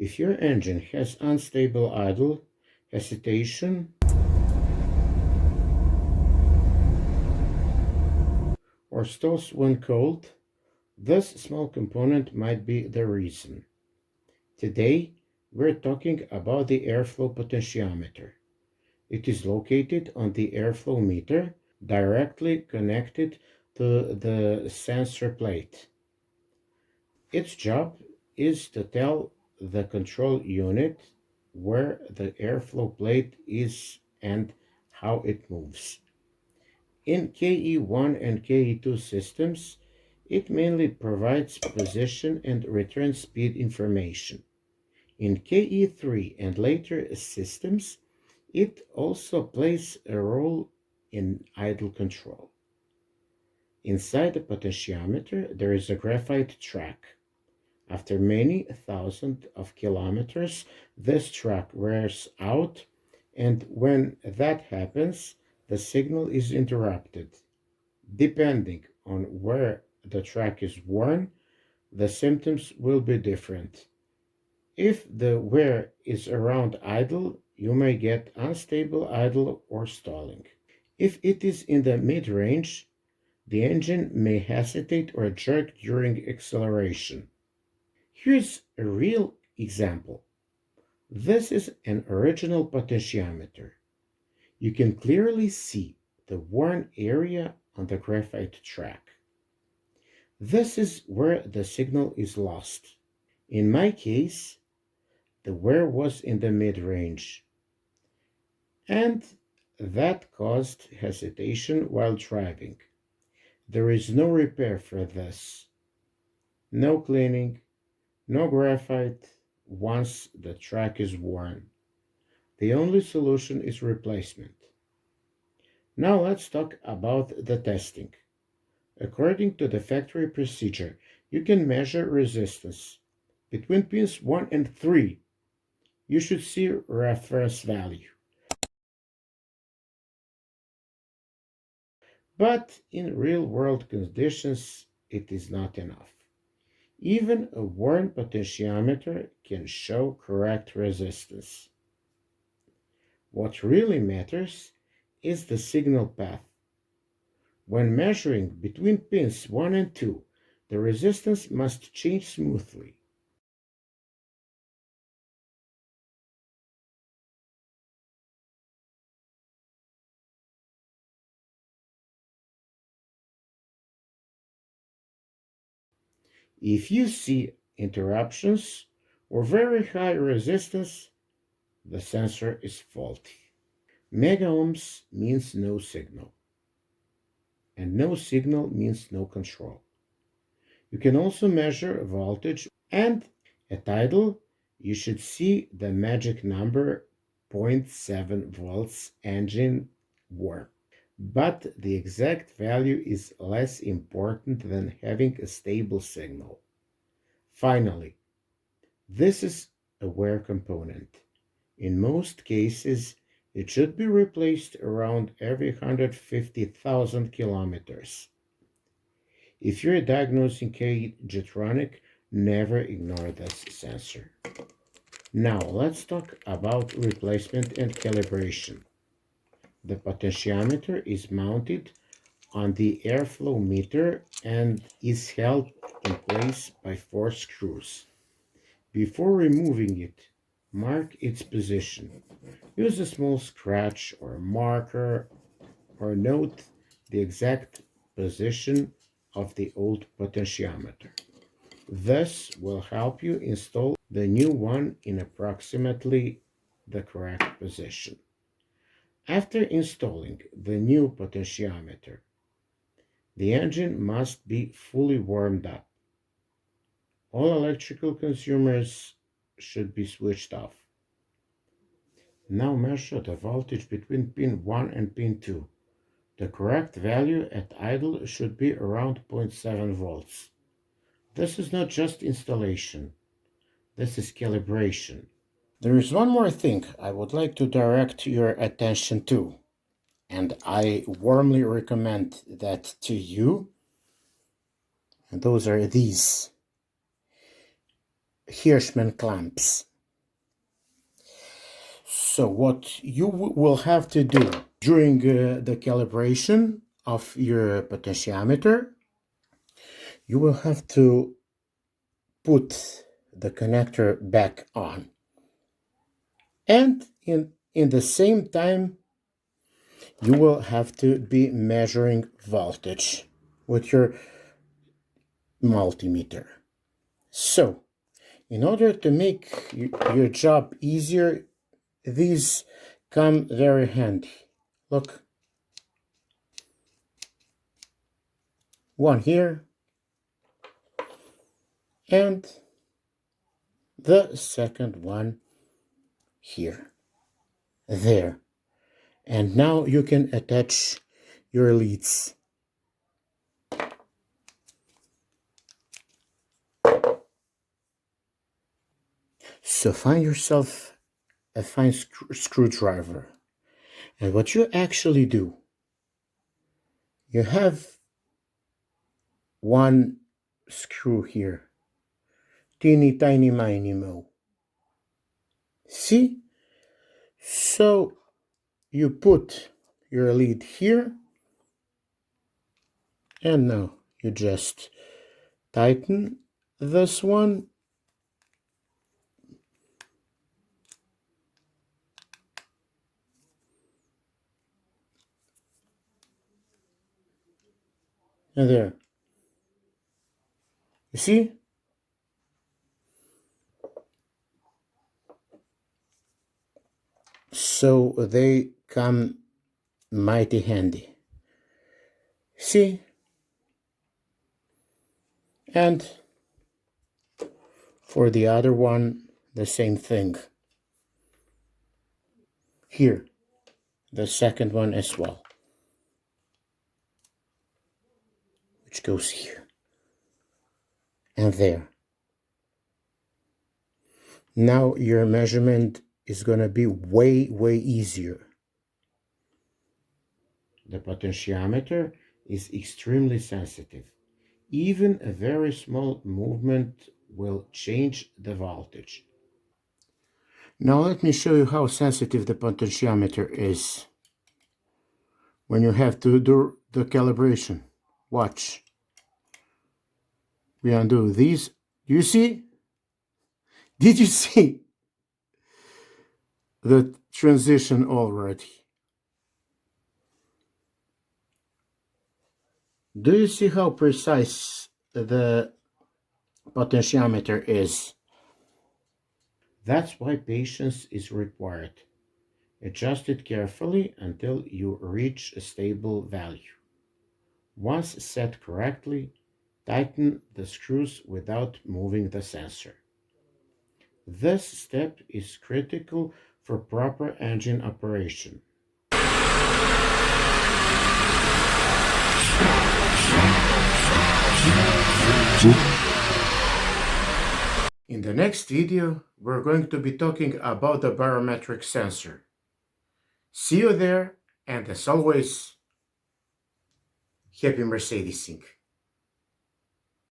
If your engine has unstable idle, hesitation, or stalls when cold, this small component might be the reason. Today, we're talking about the airflow potentiometer. It is located on the airflow meter, directly connected to the sensor plate. Its job is to tell the control unit where the airflow plate is and how it moves. In KE1 and KE2 systems, it mainly provides position and return speed information. In KE3 and later systems, it also plays a role in idle control. Inside the potentiometer, there is a graphite track. After many thousands of kilometers, this track wears out, and when that happens, the signal is interrupted. Depending on where the track is worn, the symptoms will be different. If the wear is around idle, you may get unstable idle or stalling. If it is in the mid-range, the engine may hesitate or jerk during acceleration. Here's a real example. This is an original potentiometer. You can clearly see the worn area on the graphite track. This is where the signal is lost. In my case, the wear was in the mid-range, and that caused hesitation while driving. There is no repair for this. No cleaning, no graphite once the track is worn. The only solution is replacement. Now let's talk about the testing. According to the factory procedure, you can measure resistance. Between pins 1 and 3, you should see reference value. But in real-world conditions, it is not enough. Even a worn potentiometer can show correct resistance. What really matters is the signal path. When measuring between pins 1 and 2, the resistance must change smoothly. If you see interruptions or very high resistance, the sensor is faulty. Mega-ohms means no signal, and no signal means no control. You can also measure voltage, and at idle, you should see the magic number 0.7 volts engine warm. But the exact value is less important than having a stable signal. Finally, this is a wear component. In most cases, it should be replaced around every 150,000 kilometers. If you're diagnosing KE-Jetronic, never ignore this sensor. Now let's talk about replacement and calibration. The potentiometer is mounted on the airflow meter and is held in place by 4 screws. Before removing it, mark its position. Use a small scratch or a marker or note the exact position of the old potentiometer. This will help you install the new one in approximately the correct position. After installing the new potentiometer, the engine must be fully warmed up. All electrical consumers should be switched off. Now measure the voltage between pin 1 and pin 2. The correct value at idle should be around 0.7 volts. This is not just installation. This is calibration. There is one more thing I would like to direct your attention to, and I warmly recommend that to you. And those are these Hirschmann Clamps. So what you will have to do during the calibration of your potentiometer, you will have to put the connector back on. And in the same time, you will have to be measuring voltage with your multimeter. So, in order to make your job easier, these come very handy. Look, one here, and the second one here. There. And now you can attach your leads. So find yourself a fine screwdriver. And what you actually do, you have one screw here. Teeny tiny miny mo. See? So you put your lead here, and now you just tighten this one. And there. You see? So they come mighty handy. See? And for the other one, the same thing. Here, the second one as well, which goes here and there. Now your measurement is going to be way easier. The potentiometer is extremely sensitive. Even a very small movement will change the voltage. Now let me show you how sensitive the potentiometer is when you have to do the calibration. Watch. We undo these. You see? Did you see the transition already? Do you see how precise the potentiometer is? That's why patience is required. Adjust it carefully until you reach a stable value. Once set correctly, tighten the screws without moving the sensor. This step is critical for proper engine operation. In the next video, we're going to be talking about the barometric sensor. See you there, and as always, happy Mercedesing.